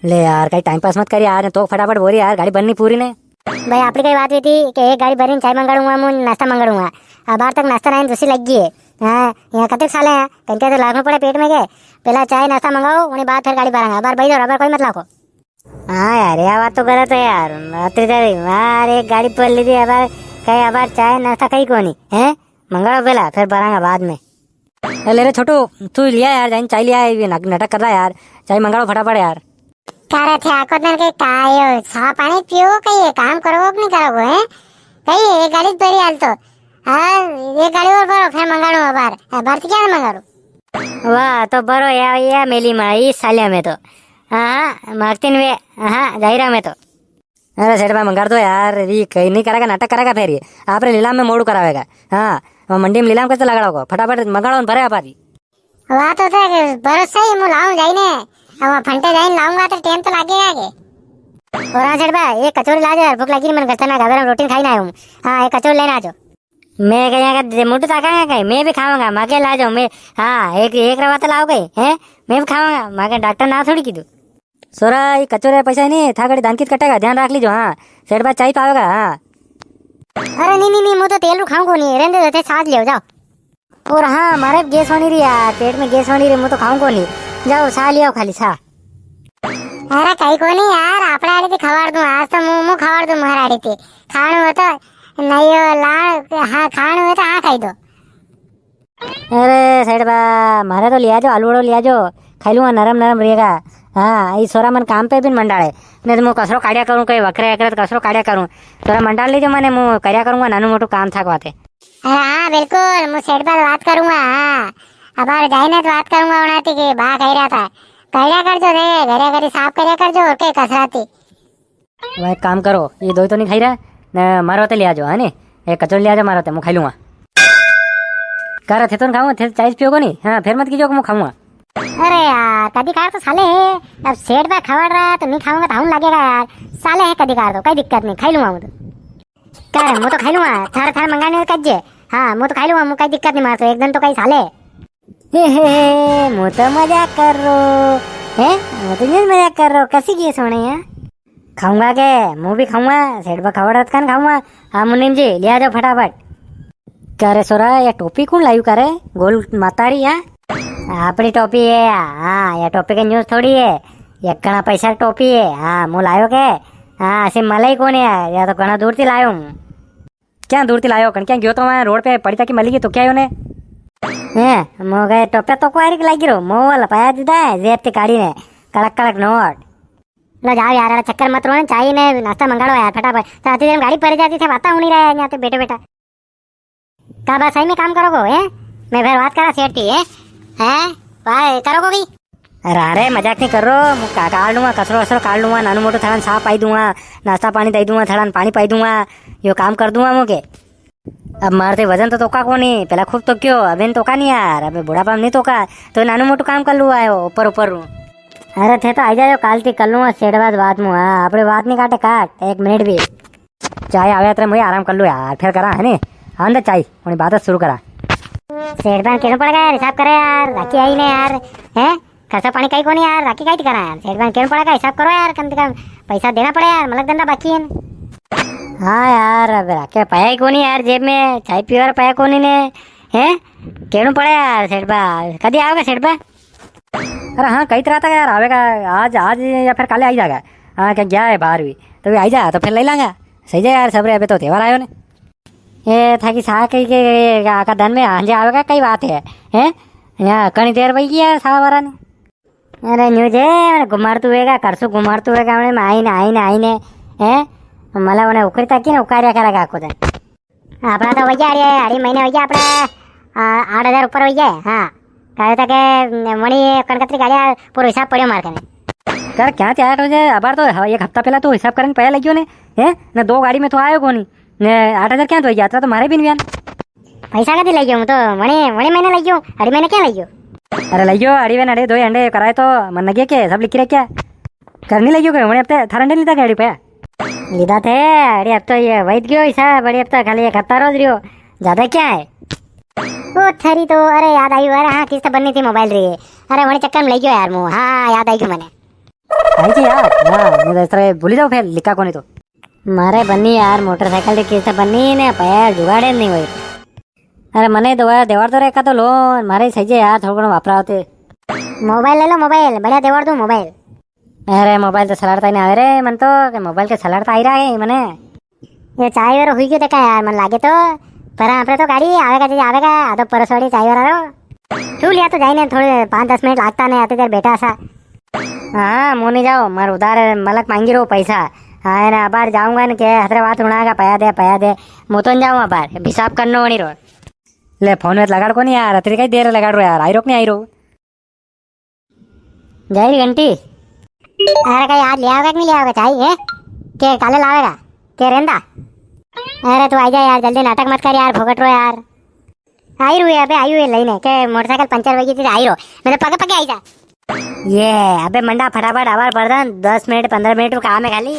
ले यार कहीं टाइम पास मत कर यार, तो फटाफट बोरी यार, गाड़ी बननी पूरी ने। भाई आपली कई बात हुई थी कि एक गाड़ी भरीने चाय मंगाड़ूंगा, मुझे नाश्ता मंगाड़ूंगा। अब बार तक नाश्ता नहीं दूसरी लग गई है। हाँ यहाँ कतक साले हैं कहीं तो लाखों पड़े पेट में गए। पहला चाय नाश्ता मंगाओ उन्हें बाद फिर गाड़ी भरांगा। बार भाई रबर कोई मत लाखो। हाँ यार यह बात तो गलत है यार। यार एक गाड़ी पर ली थी, अब कहीं अब चाय नाश्ता कहीं को नहीं है। मंगाओ पहला फिर भरांगा बाद में। ले रे छोटू, तू लिया यार जाइन चाय लिया है, नाटक कर रहा है यार, चाय मंगाओ फटाफट यार। करे थे आको दिन के कायो सा पानी पियो कहीं काम करो कि नहीं करोगे हैं। कहीं एक गाड़ी भरी हाल तो हाँ एक गाड़ी और भरो फिर मंगाड़ू बार बार क्या मंगाड़ू। वाह तो बरो या मेली माई सालिया में तो हाँ मार्टिन वे हाँ जाहिरा में तो। अरे सेठ भाई मंगाड़ दो यार, ये कहीं नहीं करेगा, नाटक करेगा फिर ये आपने नीलाम में मोड़ू करावेगा। हाँ मंडी में नीलाम कैसे लगाओ, फटाफट मंगाड़ो भरे आप। वाह तो भरोसा ही मुँह लाऊं जाइने, अब फंटे जाइन लाऊंगा तो टाइम तो लगेगा आगे। और हाँ सेठ भाई एक कचौरी ला जाओ यार, भूख लगी नहीं, मैंने घर में रोटी खाई ना हूँ। हाँ एक कचौरी लेना आ जाओ। मैं कहीं मुँह ताका कहीं मैं भी खाऊंगा, माँ के ला जाओ मैं। हाँ एक रवा तो लाओ गई है, मैं भी खाऊंगा, माँ के डॉक्टर ना थोड़ी कीधु। सोरा ये कचौरे पैसा नहीं था, गड़ी दान कित कटेगा, ध्यान रख लीजिए। हाँ सेठ भाई चाय पावेगा। हाँ अरे नहीं मुँह तो तेल रू खाऊंगा नहीं, रहने देते साथ ले जाओ। और हाँ मारे गैस होनी रही यार, पेट में गैस होनी रही, मुँह तो खाऊंगा नहीं, जाओ सा लिया खाली सा। अरे कहीं को नहीं यार, आपने आड़ी थी खवाड़ दूं आज तो मुँह खवाड़ दूं महाराड़ी थी। खाने हो तो नहीं हो ला, हाँ खाने हो तो हाँ खाई दो। अरे सेठ बा मारे तो लिया जो आलू वड़ो लिया जो, खाई लूँगा नरम नरम रहेगा। हाँ ये सोरा मन काम पे भी मंडाड़े नहीं तो मैं कसरो काढ़िया करूँ, कहीं वक्रे वक्रे तो कसरो काढ़िया करूँ, सोरा मंडाल लीजिए मैंने मुँह करिया करूँगा, नानू मोटू काम था बात है। हाँ बिल्कुल मुँह सेठ पर बात करूंगा। हाँ अब जाए ना तो बात करूंगा उनाती की बा कह रहा था करिया कर जो रे, घरे घरे साफ करिया कर जो और के कसराती। वह एक काम करो, ये दो तो नहीं खाई रहा न, मारो होते लिया जो है नी, एक कचौड़ी लिया जाओ मारो होते, मैं खाई लूँगा। कह रहे थे तो खाऊंगा, थे चाय पियोगे नहीं। हाँ फिर मत कीजिए मैं खाऊंगा। अरे यार कभी कार तो साले है, अब सेठ पर खबर रहा है तो नहीं खाऊंगा तो हम लगेगा यार, साले है कभी कार तो कोई दिक्कत नहीं, खाई लूंगा मैं तो। कह रहे मुँह तो खाई लूंगा, थारे थारे मंगाने कज्जे। हाँ मुँह तो खाई लूंगा, मुँह कोई दिक्कत नहीं, मारते एक दिन तो कहीं साले हे मुँह तो मजाक कर रो है, मुँह तो मजाक कर रो कैसी की सोने यार। खाऊंगा के मुँह भी खाऊंगा, सेठ पर खबर खान खाऊंगा। हाँ मुनीम जी लिया जाओ फटाफट। क्या रे सोरा ये टोपी कौन लायू करे गोल मातारी है, अपनी टोपी है। हाँ ये टोपी की न्यूज थोड़ी है, ये घना पैसा की टोपी है। हाँ मुँह लायो के हाँ सिर्फ मलाई कौन है, या तो घना दूर थी लायो। क्या दूर थी लायो कण क्या गयो तो मैं रोड पे पड़ी था कि मली की तो क्या ने मो गए टोपे तो कोई लगी रो मो वाला पाया दीदा है जेब ते काढ़ी ने कड़क कड़क नोट। लो जाओ यार चक्कर मत रो, चाहिए ने नाश्ता मंगाड़ो यार फटाफट, चाहती दिन गाड़ी पड़ जाती थे बाता हो नहीं रहा है यहाँ पे बेटे बेटा का बस सही में काम करोगो है। मैं फिर बात करा सेठ की है भाई करोगो भी। अरे मजाक नहीं कर रो, काट लूंगा कसरो वसरो काट लूंगा, नानू मोटू थड़ान साफ पाई दूंगा, नाश्ता पानी दे दूंगा, थड़ान पानी पाई दूंगा, यो काम कर दूंगा मुके। अब मारते वजन तो तोका को नहीं, पहला खूब तो क्यों अबे तोका नहीं यार, अबे बुढ़ा पाम नहीं तोका तो नानू मोटू काम कर लू आयो ऊपर ऊपर रू। अरे थे तो आ जाओ काल थी कर लूंगा सेठ बात मुँह। हाँ अपने बात नहीं काटे काट एक मिनट भी, चाय आवे तो मुझे आराम कर लूँ यार फिर करा है नी। हाँ दे चाय अपनी बात शुरू करा। सेठ बन क्यों पड़ गया हिसाब करे यार, राखी आई ने यार है खर्चा पानी कहीं को नहीं यार, राखी कहीं करा यार, सेठ बन क्यों पड़ेगा हिसाब करो यार, कम से कम पैसा देना पड़े यार, मलक धंधा बाकी है। हाँ यार अब राखे पाया ही कोनी यार, जेब में चाय पियो पाया कोनी ने हैं क्यों पड़े यार। सेठ बा कभी आओगे सेठ बा। अरे हाँ कई तरह तक यार आवेगा, आज आज या फिर कल आई जाएगा। हाँ क्या गया है बाहर भी तो भी आई जा तो फिर ले लांगा, सही है यार सब रे अभी तो त्योहार आयो ने। ये था कि सा कहीं के आका धन में हाँ आवेगा कई बात है हैं, यहाँ कहीं देर वही की यार सारा बारा ने। अरे न्यूज है घुमार तू हुएगा करसू घुमार तू हुएगा मैं आई ने हैं मला उन्हें उखरी तक ना उकारिया करेगा आपको दिन अपना तो भैया अड़ी महीने भैया अपना 8,000 ऊपर भैया। हाँ कहे था कि मणि कनकत्री गाड़िया पूरा हिसाब पड़ियो मार करने कर क्या तैयार हो जाए। अबार तो एक हफ्ता पहला तो हिसाब करने पहले लगियो ने है ना, 2 गाड़ी में तो आयो को नहीं ने 8,000 क्या तो यात्रा तो मारे भी नहीं पैसा कभी लगियो तो मणि महीने लगियो अड़ी महीने क्या लगियो। अरे लगियो अड़ी वे अड़े 2 अंडे कराए तो मन लगे के सब लिख रहे क्या करनी लगियो के मणि अब तो थारा अंडे लीधा गाड़ी पे लीधा थे अरे अब तो ये वैद गयो हिसाब, बड़ी अब तो खाली एक हफ्ता रोज रियो ज्यादा क्या है। ओ थरी तो अरे याद आई, अरे हाँ किस्त बननी थी मोबाइल रही है, अरे वही चक्कर में लग गयो यार मुँह। हाँ याद आई क्यों मैंने पाहिजे यार हाँ नहीं तो इस तरह भूली जाओ फिर लिखा कोनी तो मारे बन्नी यार मोटरसाइकिल केस बन्नी ने पैर जुगाड़े नहीं हुई अरे મને દેવાડ તો રે એકાદો લોન મારે થઈ જાય યાર થોડું ઘણું વાપરાવતે मोबाइल ले लो मोबाइल बढ़िया देवाड़ दूं मोबाइल अरे मोबाइल तो सलाड़ता ही नहीं आवे रे मन तो कि मोबाइल के सलाड़ता आई रहा है मने ये चाय वाला हुई क्यों देखा यार मन लागे तो पर आपरे तो गाड़ी आवेगा आधो परसवाड़ी चाय वाला रो तू लिया तो जाइने थोड़े 5-10 मिनट लागता नहीं आते तेरे बेटा सा हाँ मुँह नहीं जाओ मार उधार मलक मांगी रहो पैसा हाँ ना अबार जाऊंगा न के हतरे बात उड़ागा पया दे मुँह तो जाऊँ अबार हिसाब करनो वणी रो ले फोन में लगाड़ को नहीं यार अतरी कई देर लगाड़ रो यार आई रोक नहीं आई रो जाएगी घंटी अरे कहीं आज ले आओगे कि नहीं ले आओगे चाय है के काले लावेगा के रेंदा अरे तू आ जा यार जल्दी नाटक मत कर यार भोगट रो यार आई रू अबे आई हुई लेने के मोटरसाइकिल पंचर होगी थी आई रो मेरे पगे पगे आई जा ये अबे मंडा फटाफट आवार पड़ 10 मिनट 15 मिनट काम है खाली